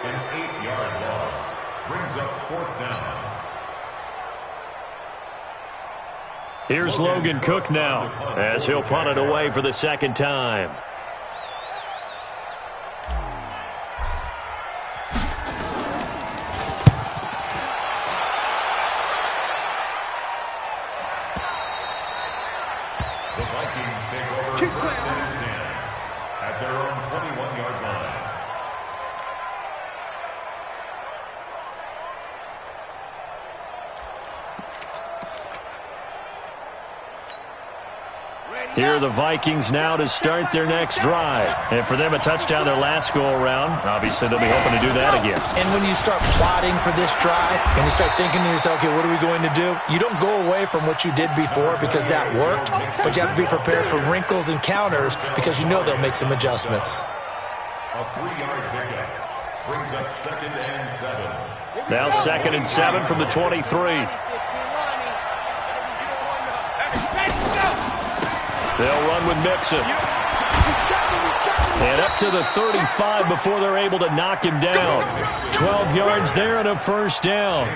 An 8-yard loss brings up fourth down. Here's Logan Cook now as he'll punt it away for the second time. The Vikings take over first and 10 at their own 21-yard line. Here are the Vikings now to start their next drive. And for them, a touchdown their last go-around. Obviously, they'll be hoping to do that again. And when you start plotting for this drive and you start thinking to yourself, okay, what are we going to do? You don't go away from what you did before because that worked, but you have to be prepared for wrinkles and counters because you know they'll make some adjustments. A 3-yard pickup brings up 2nd and 7. Now 2nd and 7 from the 23. They'll run with Mixon. And up to the 35 before they're able to knock him down. 12 yards there and a first down.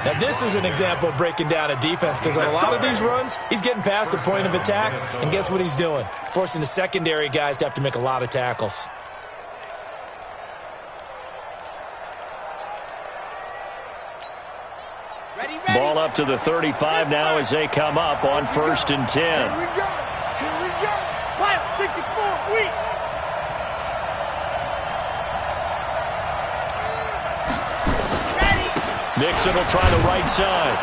Now, this is an example of breaking down a defense because on a lot of these runs, he's getting past the point of attack, and guess what he's doing? Forcing the secondary guys to have to make a lot of tackles. Ball up to the 35 now as they come up on 1st and 10. Here we go. 64, weak. Mixon will try the right side.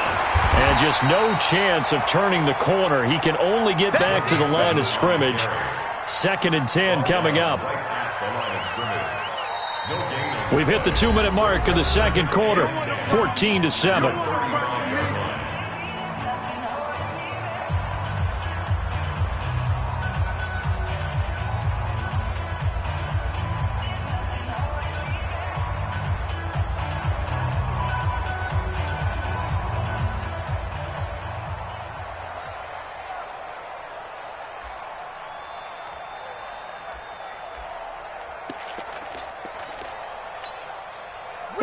And just no chance of turning the corner. He can only get back to the line of scrimmage. 2nd and 10 coming up. We've hit the 2-minute mark of the second quarter. 14-7.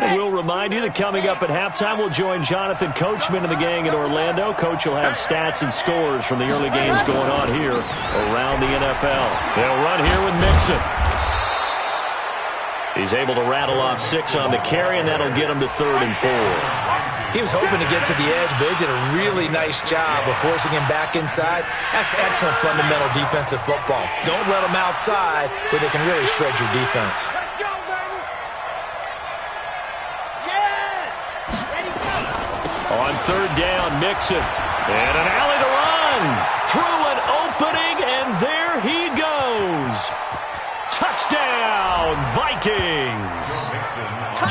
We'll remind you that coming up at halftime, we'll join Jonathan Coachman and the gang in Orlando. Coach will have stats and scores from the early games going on here around the NFL. They'll run here with Mixon. He's able to rattle off 6 on the carry, and that'll get him to 3rd and 4. He was hoping to get to the edge, but they did a really nice job of forcing him back inside. That's excellent fundamental defensive football. Don't let them outside where they can really shred your defense. On 3rd down, Mixon. And an alley to run. Through an opening, and there he goes. Touchdown, Vikings.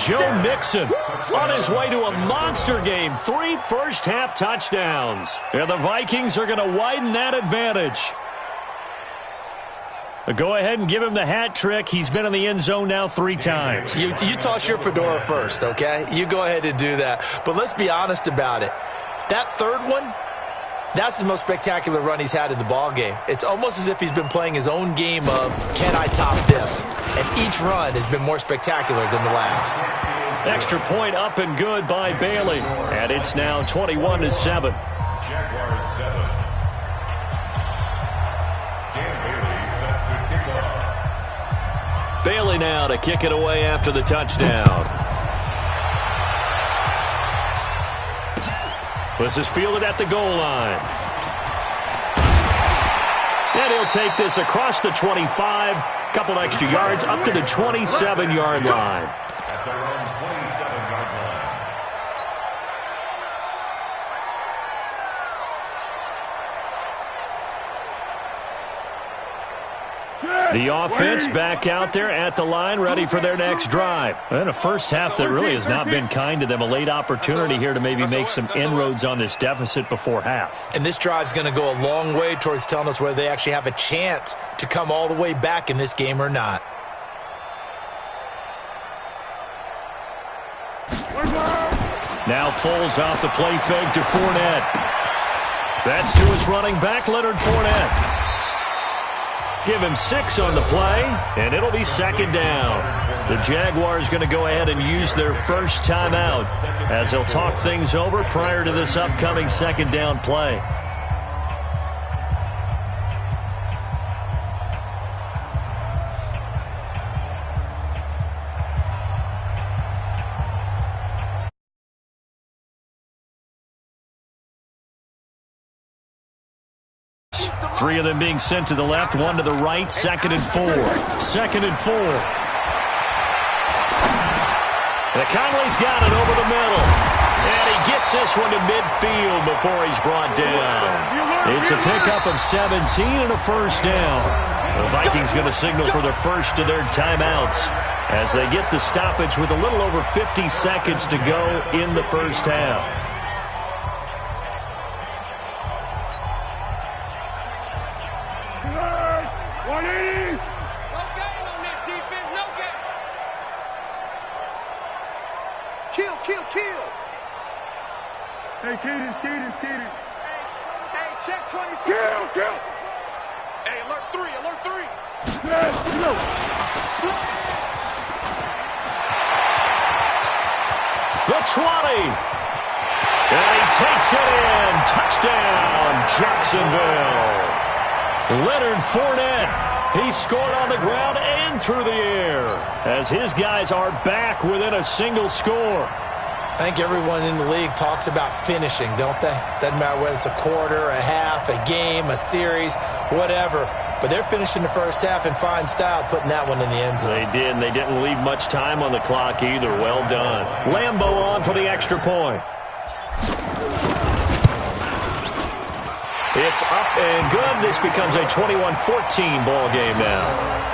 Joe Mixon on his way to a monster game. 3 first-half touchdowns. And the Vikings are going to widen that advantage. Go ahead and give him the hat trick. He's been in the end zone now 3 times. You toss your fedora first, okay? You go ahead and do that. But let's be honest about it. That third one, that's the most spectacular run he's had in the ballgame. It's almost as if he's been playing his own game of, can I top this? And each run has been more spectacular than the last. Extra point up and good by Bailey. And it's now 21-7. Jaguars 7. Bailey now to kick it away after the touchdown. This is fielded at the goal line. And he'll take this across the 25. Couple extra yards up to the 27-yard line. At their own 27-yard line. The offense back out there at the line, ready for their next drive. And a first half that really has not been kind to them. A late opportunity here to maybe make some inroads on this deficit before half. And this drive's going to go a long way towards telling us whether they actually have a chance to come all the way back in this game or not. Now Foles off the play fake to Fournette. That's to his running back, Leonard Fournette. Give him 6 on the play, and it'll be second down. The Jaguars going to go ahead and use their first timeout as they'll talk things over prior to this upcoming second down play. Three of them being sent to the left, one to the right, 2nd and 4. 2nd and 4. And Conley's got it over the middle. And he gets this one to midfield before he's brought down. It's a pickup of 17 and a first down. The Vikings going to signal for the first of their timeouts as they get the stoppage with a little over 50 seconds to go in the first half. Hey, Keaton. Hey, check 23. Kill. Hey, alert 3. Yes, go. The 20. And he takes it in. Touchdown, Jacksonville. Leonard Fournette. He scored on the ground and through the air as his guys are back within a single score. I think everyone in the league talks about finishing, don't they? Doesn't matter whether it's a quarter, a half, a game, a series, whatever. But they're finishing the first half in fine style, putting that one in the end zone. They did, and they didn't leave much time on the clock either. Well done. Lambeau on for the extra point. It's up and good. This becomes a 21-14 ball game now.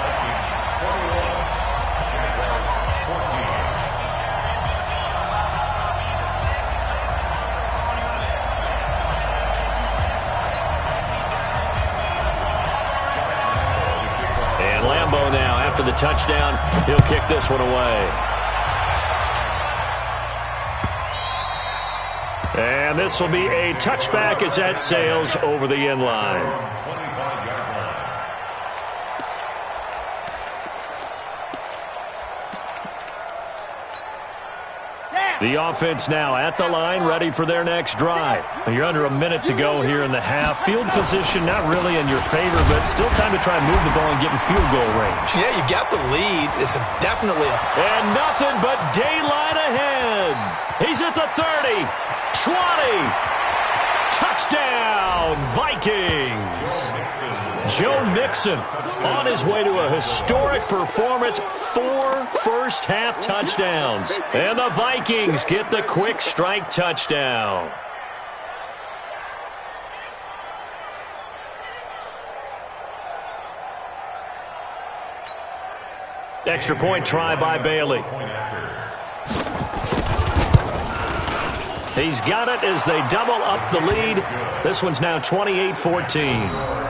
After the touchdown, he'll kick this one away. And this will be a touchback as that sails over the end line. The offense now at the line, ready for their next drive. You're under a minute to go here in the half. Field position not really in your favor, but still time to try and move the ball and get in field goal range. Yeah, you got the lead. It's definitely a... And nothing but daylight ahead. He's at the 30, 20. Touchdown, Vikings. Joe Mixon on his way to a historic performance, 4 first-half touchdowns. And the Vikings get the quick strike touchdown. Extra point try by Bailey. He's got it as they double up the lead. This one's now 28-14.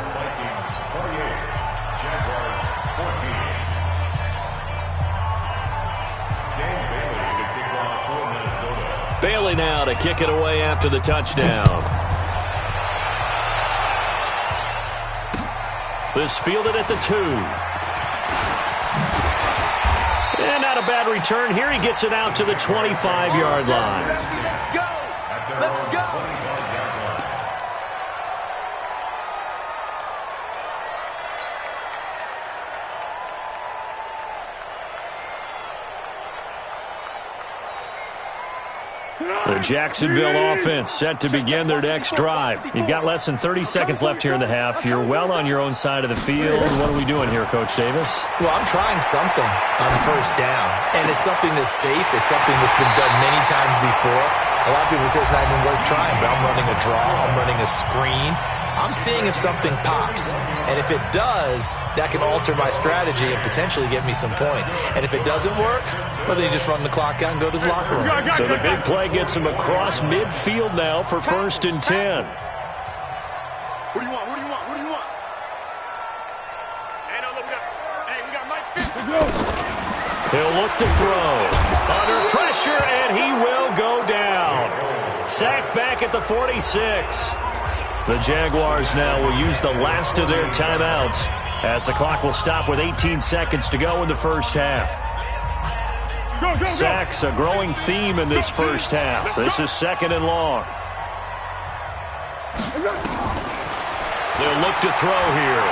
Bailey now to kick it away after the touchdown. This fielded at the 2. And not a bad return here. He gets it out to the 25-yard line. Let's go. The Jacksonville offense set to begin their next drive. You've got less than 30 seconds left here in the half. You're well on your own side of the field. What are we doing here, Coach Davis? Well, I'm trying something on first down, and it's something that's safe. It's something that's been done many times before. A lot of people say it's not even worth trying, but I'm running a draw. I'm running a screen. I'm seeing if something pops. And if it does, that can alter my strategy and potentially get me some points. And if it doesn't work, well, then you just run the clock out and go to the locker room. So the big play gets him across midfield now for 1st and 10. What do you want? Hey, no, look, we got Mike Fitz. He'll look to throw. Under pressure, and he will go down. Sacked back at the 46. The Jaguars now will use the last of their timeouts as the clock will stop with 18 seconds to go in the first half. Sacks, a growing theme in this first half. This is 2nd and long. They'll look to throw here.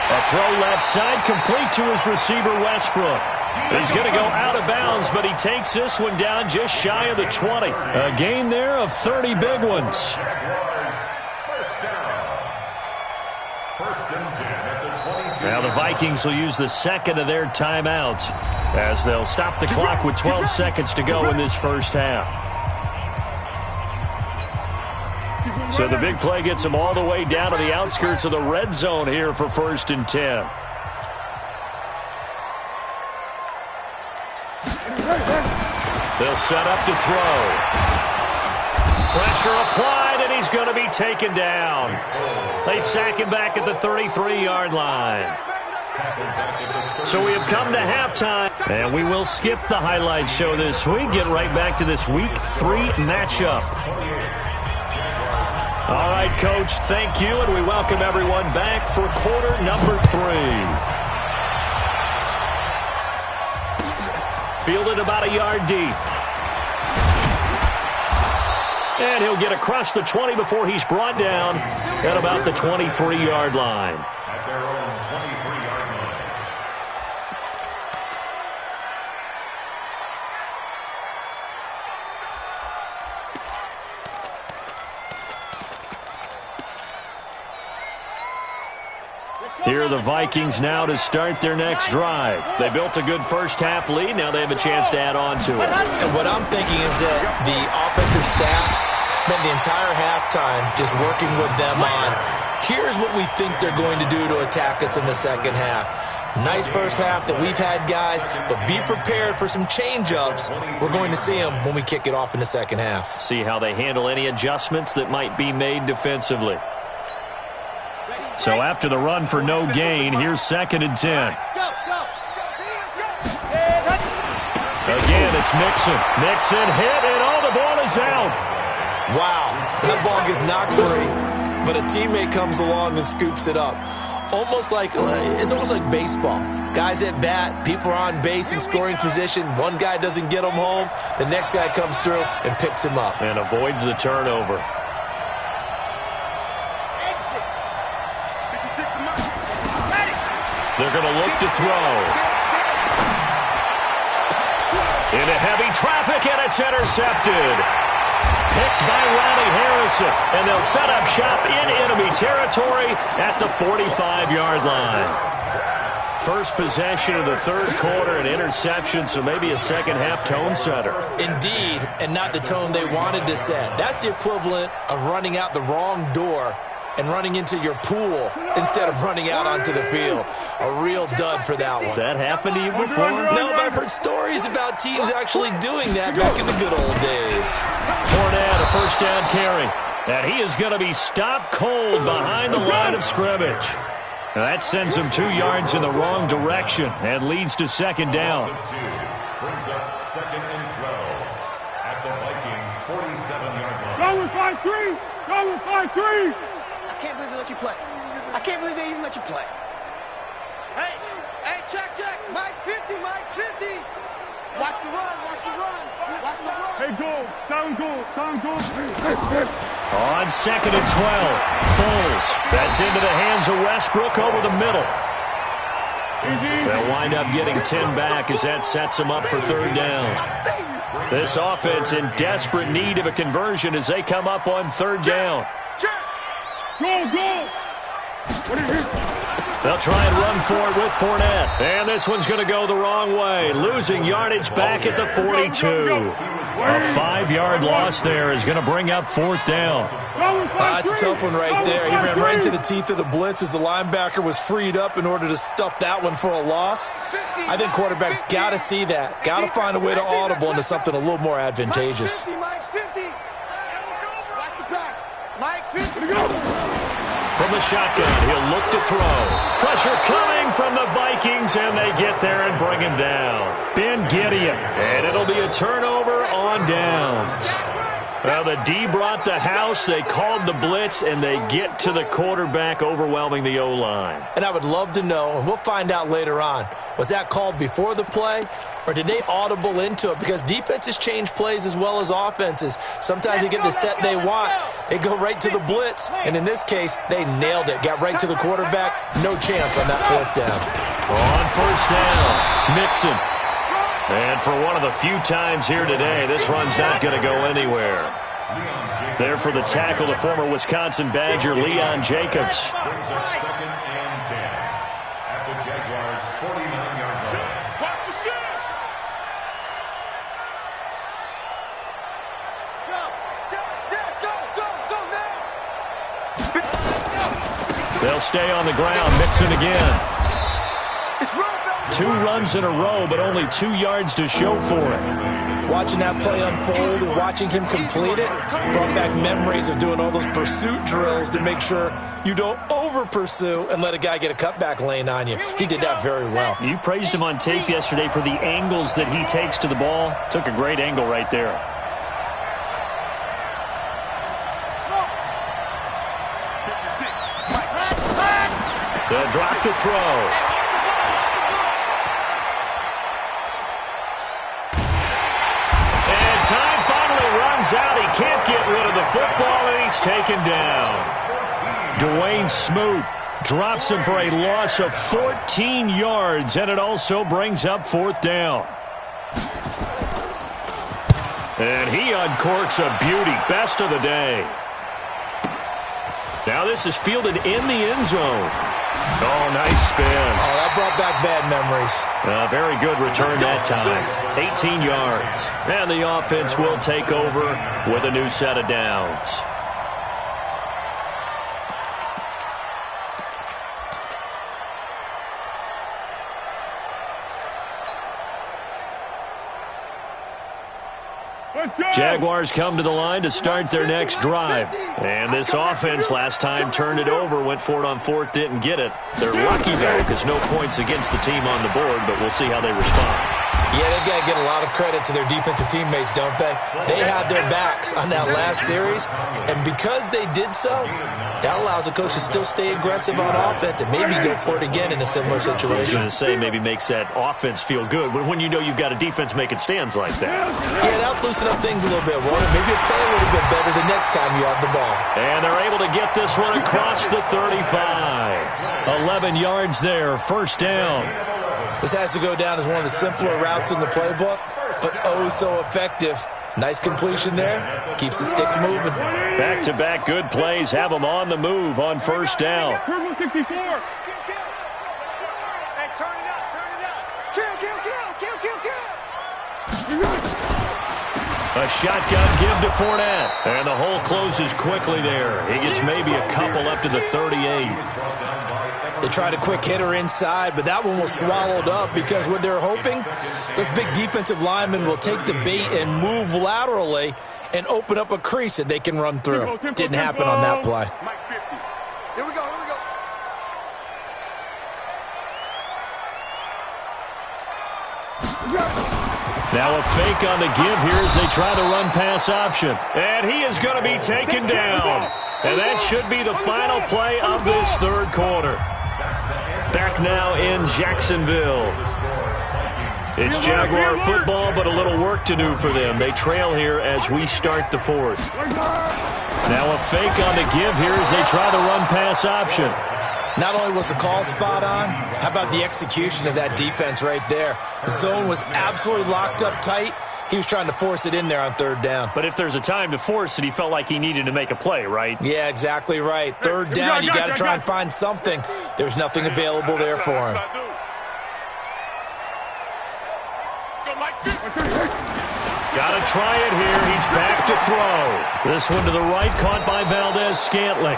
A throw left side, complete to his receiver, Westbrook. He's going to go out of bounds, but he takes this one down just shy of the 20. A gain there of 30 big ones. Now the Vikings will use the second of their timeouts as they'll stop the clock with 12 seconds to go in this first half. So the big play gets them all the way down to the outskirts of the red zone here for 1st and 10. They'll set up to throw. Pressure applied, and he's going to be taken down. They sack him back at the 33-yard line. So we have come to halftime, and we will skip the highlight show this week. Get right back to this Week 3 matchup. All right, Coach, thank you, and we welcome everyone back for quarter number 3. Fielded about a yard deep. And he'll get across the 20 before he's brought down at about the 23-yard line. At their own 23-yard line. Here are the Vikings now to start their next drive. They built a good first half lead. Now they have a chance to add on to it. And what I'm thinking is that the offensive staff spent the entire halftime just working with them on, here's what we think they're going to do to attack us in the second half. Nice first half that we've had, guys, but be prepared for some change-ups. We're going to see them when we kick it off in the second half. See how they handle any adjustments that might be made defensively. So after the run for no gain, here's 2nd and 10. Again, it's Mixon. Mixon hit, and the ball is out. Wow, that ball gets knocked free, but a teammate comes along and scoops it up. It's almost like baseball. Guys at bat, people are on base in scoring position. One guy doesn't get him home. The next guy comes through and picks him up. And avoids the turnover. They're going to look to throw. Into heavy traffic, and it's intercepted. Picked by Riley Harrison, and they'll set up shop in enemy territory at the 45-yard line. First possession of the third quarter, an interception, so maybe a second-half tone setter. Indeed, and not the tone they wanted to set. That's the equivalent of running out the wrong door and running into your pool instead of running out onto the field. A real dud for that one. Has that happened to you before? No, but I've heard stories about teams actually doing that back in the good old days. Fournette, a first down carry. And he is going to be stopped cold behind the line of scrimmage. Now that sends him 2 yards in the wrong direction and leads to second down. Brings up 2nd and 12 at the Vikings' 47-yard line. Go with 5-3! Go with 5-3! I can't believe they let you play. I can't believe they even let you play. Hey, check. Mike 50, Mike 50. Watch the run. Hey, goal. Down goal. On 2nd and 12, Foles. That's into the hands of Westbrook over the middle. They'll wind up getting 10 back as that sets them up for third down. This offense in desperate need of a conversion as they come up on third down. Go! They'll try and run for it with Fournette. And this one's going to go the wrong way. Losing yardage back at the 42. A 5-yard loss there is going to bring up fourth down. That's a tough one right there. He ran right into the teeth of the blitz as the linebacker was freed up in order to stuff that one for a loss. I think quarterbacks got to see that. Got to find a way to audible into something a little more advantageous. Mike's 50. Watch the pass. Mike 50. From the shotgun, he'll look to throw. Pressure coming from the Vikings, and they get there and bring him down. Ben Gideon, and it'll be a turnover on downs. Well, the D brought the house, they called the blitz, and they get to the quarterback, overwhelming the O-line. And I would love to know, and we'll find out later on, was that called before the play, or did they audible into it? Because defenses change plays as well as offenses. Sometimes they get the set they want. They go right to the blitz, and in this case, they nailed it. Got right to the quarterback. No chance on that fourth down. On first down, Mixon. And for one of the few times here today, this run's not going to go anywhere. There for the tackle, the former Wisconsin Badger, Leon Jacobs. Brings up 2nd and 10 at the Jaguars' 49-yard line. Watch the shit! Go, They'll stay on the ground. Mixon again. 2 runs in a row, but only 2 yards to show for it. Watching that play unfold and watching him complete it brought back memories of doing all those pursuit drills to make sure you don't over-pursue and let a guy get a cutback lane on you. He did that very well. You praised him on tape yesterday for the angles that he takes to the ball. Took a great angle right there. The drop to throw. Time finally runs out. He can't get rid of the football, and he's taken down. Dwayne Smoot drops him for a loss of 14 yards, and it also brings up 4th down. And he uncorks a beauty. Best of the day. Now this is fielded in the end zone. Oh, nice spin. Oh, that brought back bad memories. Very good return that time. 18 yards. And the offense will take over with a new set of downs. Jaguars come to the line to start their next drive. And this offense last time turned it over, went for it on 4th, didn't get it. They're lucky, though, because no points against the team on the board, but we'll see how they respond. Yeah, they've got to give a lot of credit to their defensive teammates, don't they? They had their backs on that last series, and because they did so, that allows the coach to still stay aggressive on offense and maybe go for it again in a similar situation. I was going to say maybe makes that offense feel good when you know you've got a defense making stands like that. Yeah, that'll loosen up things a little bit, won't it? Maybe you'll play a little bit better the next time you have the ball. And they're able to get this one across the 35. 11 yards there, 1st down. This has to go down as one of the simpler routes in the playbook, but oh so effective. Nice completion there. Keeps the sticks moving. Back-to-back good plays have them on the move on 1st down. Purple 64. Hey, turn it up, turn it up. Kill. A shotgun give to Fournette. And the hole closes quickly there. He gets maybe a couple up to the 38. They tried a quick hitter inside, but that one was swallowed up because what they're hoping, those big defensive linemen will take the bait and move laterally and open up a crease that they can run through. Didn't happen on that play. Here we go. Now a fake on the give here as they try to run pass option. And he is going to be taken down. And that should be the final play of this 3rd quarter. Back now in Jacksonville. It's Jaguar football, but a little work to do for them. They trail here as we start the 4th. Now a fake on the give here as they try the run pass option. Not only was the call spot on, how about the execution of that defense right there? The zone was absolutely locked up tight. He was trying to force it in there on 3rd down. But if there's a time to force it, he felt like he needed to make a play, right? Yeah, exactly right. 3rd down, you got to try and find something. There's nothing available there for him. Got to try it here. He's back to throw. This one to the right, caught by Valdez-Scantling.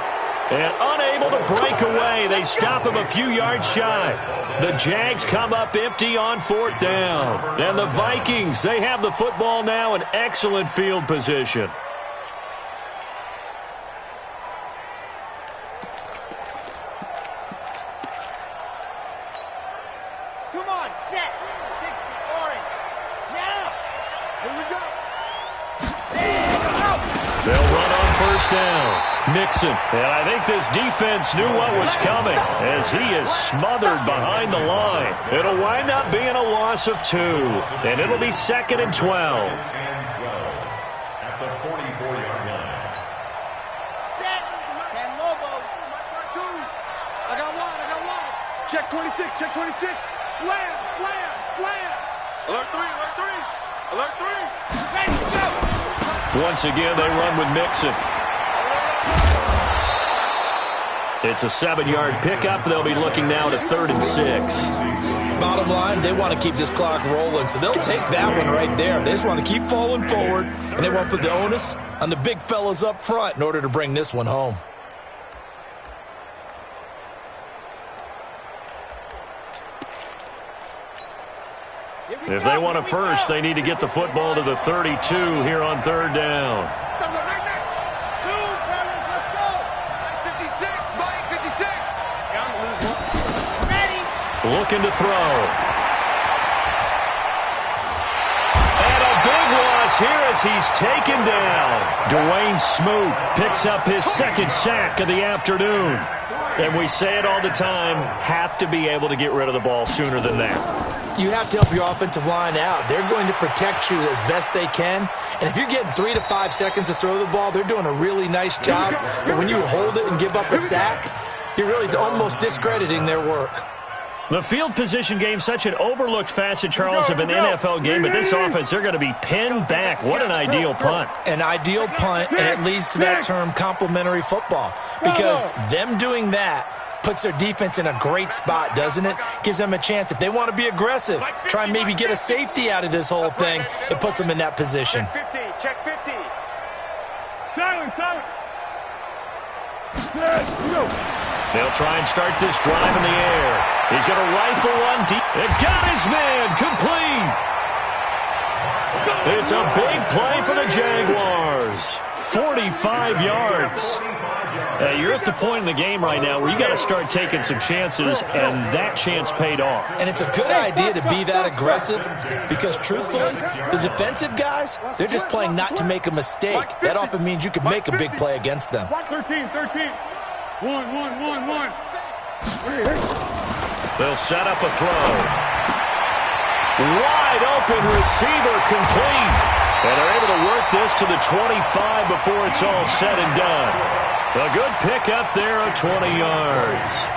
And unable to break away. They stop him a few yards shy. The Jags come up empty on 4th down. And the Vikings, they have the football now in excellent field position. Come on, set. 60 orange. Now. Here we go. Set. Go. first down. Mixon. And I think this defense knew what was coming as he is smothered behind the line. It'll wind up being a loss of 2, and it'll be 2nd and 12. At the 44-yard line. Set. Ten Lobo. I got one. Check 26. Slam. Alert 3. Ready, go. Once again, they run with Mixon. It's a 7-yard pickup. They'll be looking now to 3rd and 6. Bottom line, they want to keep this clock rolling, so they'll take that one right there. They just want to keep falling forward, and they won't put the onus on the big fellas up front in order to bring this one home. If they want a first, they need to get the football to the 32 here on 3rd down. Looking to throw. And a big loss here as he's taken down. Dwayne Smoot picks up his 2nd sack of the afternoon. And we say it all the time, have to be able to get rid of the ball sooner than that. You have to help your offensive line out. They're going to protect you as best they can. And if you're getting 3 to 5 seconds to throw the ball, they're doing a really nice job. But when you hold it and give up a sack, you're really almost discrediting their work. The field position game, such an overlooked facet, Charles, of an NFL game. But this offense, they're going to be pinned back. What an ideal punt. An ideal punt, and it leads to that term complementary football. Because them doing that puts their defense in a great spot, doesn't it? Gives them a chance. If they want to be aggressive, try and maybe get a safety out of this whole thing, it puts them in that position. Check 50. Silent. They'll try and start this drive in the air. He's going to rifle one deep. It got his man complete. It's a big play for the Jaguars. 45 yards. You're at the point in the game right now where you got to start taking some chances, and that chance paid off. And it's a good idea to be that aggressive because, truthfully, the defensive guys, they're just playing not to make a mistake. That often means you can make a big play against them. 13. 1. They'll set up a throw. Wide open receiver complete. And they're able to work this to the 25 before it's all said and done. A good pickup there of 20 yards.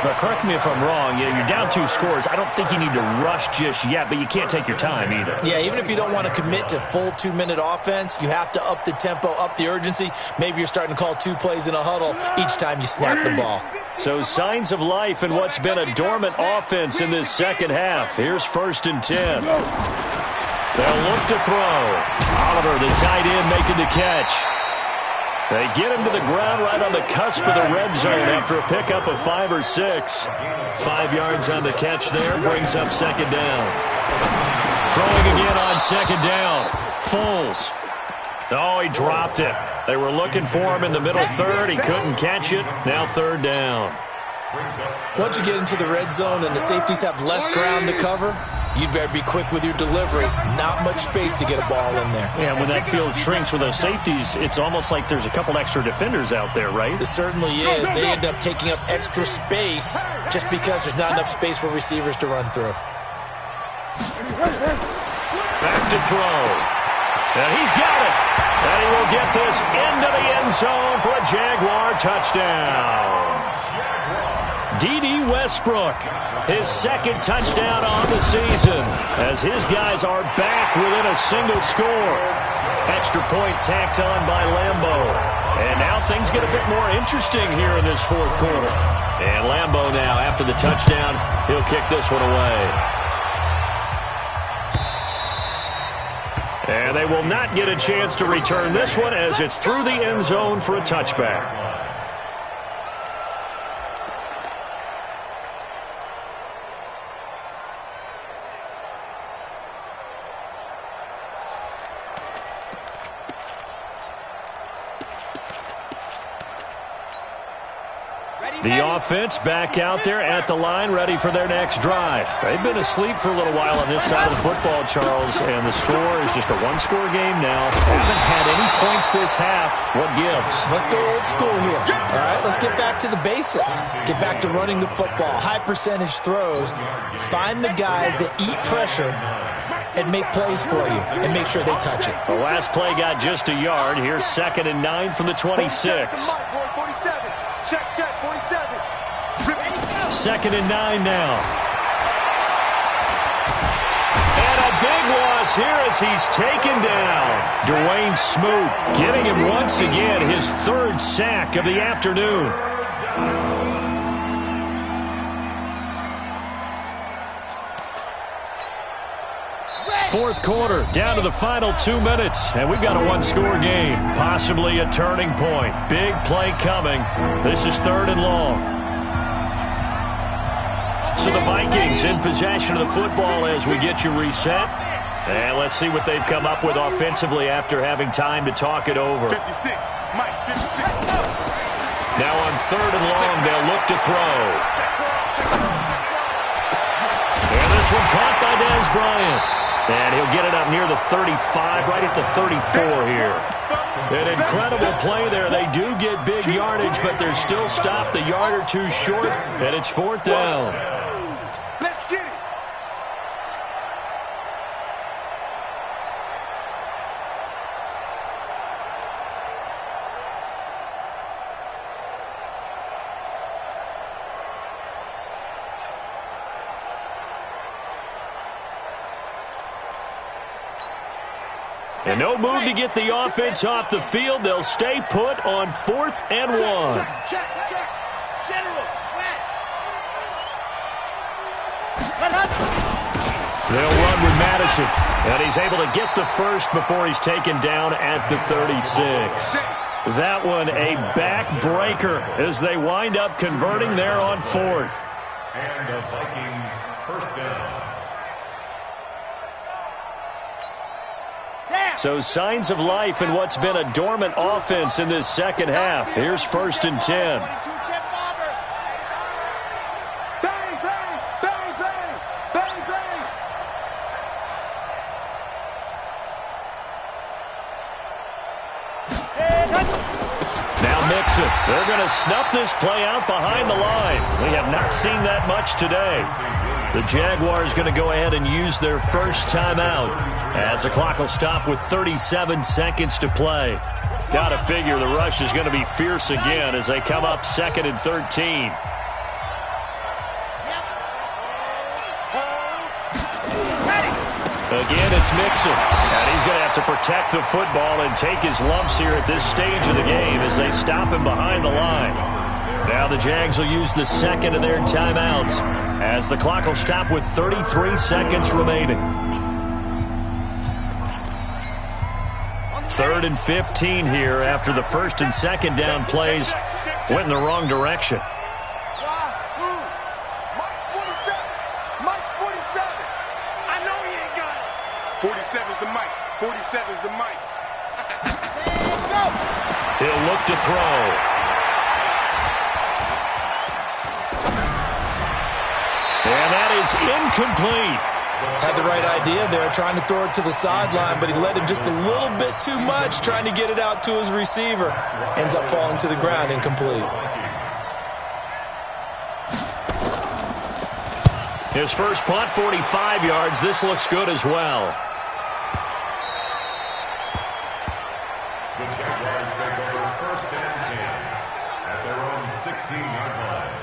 But correct me if I'm wrong, you're down 2 scores. I don't think you need to rush just yet, but you can't take your time either. Yeah, even if you don't want to commit to full 2-minute offense, you have to up the tempo, up the urgency. Maybe you're starting to call 2 plays in a huddle each time you snap the ball. So signs of life in what's been a dormant offense in this second half. Here's 1st and 10. They'll look to throw. Oliver, the tight end, making the catch. They get him to the ground right on the cusp of the red zone after a pickup of 5 or 6. 5 yards on the catch there, brings up 2nd down. Throwing again on 2nd down. Foles. Oh, he dropped it. They were looking for him in the middle 3rd. He couldn't catch it. Now 3rd down. Once you get into the red zone and the safeties have less ground to cover, you better be quick with your delivery. Not much space to get a ball in there. Yeah, when that field shrinks with those safeties, it's almost like there's a couple extra defenders out there, right? It certainly is. They end up taking up extra space just because there's not enough space for receivers to run through. Back to throw. And he's got it. And he will get this into the end zone for a Jaguar touchdown. D.D. Westbrook, his 2nd touchdown on the season, as his guys are back within a single score. Extra point tacked on by Lambo. And now things get a bit more interesting here in this 4th quarter. And Lambo now, after the touchdown, he'll kick this one away. And they will not get a chance to return this one as it's through the end zone for a touchback. Ready, The offense back out there at the line, ready for their next drive. They've been asleep for a little while on this side of the football, Charles, and the score is just a one-score game now. Haven't had any points this half. What gives? Let's go old school here. All right, let's get back to the basics. Get back to running the football, high percentage throws. Find the guys that eat pressure and make plays for you and make sure they touch it. The last play got just a yard. Here's 2nd and 9 from the 26. Check, 47. 2nd and 9 now. And a big loss here as he's taken down. Dwayne Smoot getting him once again his 3rd sack of the afternoon. Fourth quarter, down to the final 2 minutes, and we've got a one-score game, possibly a turning point. Big play coming. This is 3rd and long. So the Vikings in possession of the football as we get you reset. And let's see what they've come up with offensively after having time to talk it over. 56, Mike, 56. Now on 3rd and long, they'll look to throw. And this one caught by Dez Bryant. And he'll get it up near the 35, right at the 34 here. An incredible play there. They do get big yardage, but they're still stopped a yard or two short, and it's 4th down. Let's get it. And no move to get the offense off the field. They'll stay put on 4th and 1. Check. General, West. They'll run with Madison. And he's able to get the first before he's taken down at the 36. That one a backbreaker as they wind up converting there on 4th. And the Vikings 1st down. So signs of life in what's been a dormant offense in this second half. Here's 1st and 10. Bang, bang, bang, bang, bang, bang. Now Mixon. They're going to snuff this play out behind the line. We have not seen that much today. The Jaguars going to go ahead and use their first timeout as the clock will stop with 37 seconds to play. Got to figure the rush is going to be fierce again as they come up 2nd and 13. Again, it's Mixon. And he's going to have to protect the football and take his lumps here at this stage of the game as they stop him behind the line. Now the Jags will use the 2nd of their timeouts as the clock will stop with 33 seconds remaining. 3rd and 15 here after the 1st and 2nd down plays went in the wrong direction. Mike's 47. Mike's 47. I know he ain't got it. 47's the Mike. 47's the Mike. He'll look to throw. And that is incomplete. Had the right idea there, trying to throw it to the sideline, but he led him just a little bit too much, trying to get it out to his receiver. Ends up falling to the ground, incomplete. His first punt, 45 yards. This looks good as well. The Jaguars take over 1st and 10 at their own 16-yard line.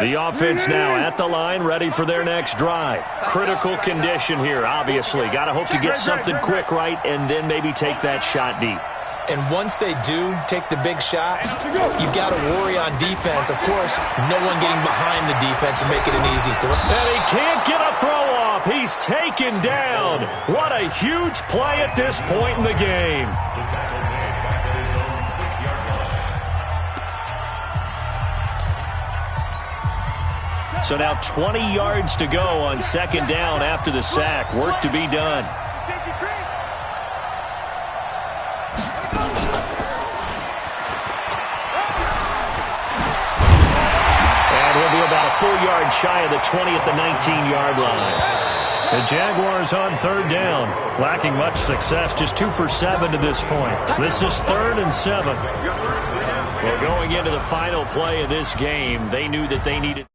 The offense now at the line, ready for their next drive. Critical condition here, obviously. Got to hope to get something quick right and then maybe take that shot deep. And once they do take the big shot, you've got to worry on defense. Of course, no one getting behind the defense and make it an easy throw. And he can't get a throw off. He's taken down. What a huge play at this point in the game. The tackle made back at his own 6-yard So now 20 yards to go on second down after the sack. Work to be done. And he'll be about a full yard shy of the 20 at the 19-yard line. The Jaguars on third down, lacking much success, just 2 for 7 to this point. This is 3rd and 7. Well, going into the final play of this game, they knew that they needed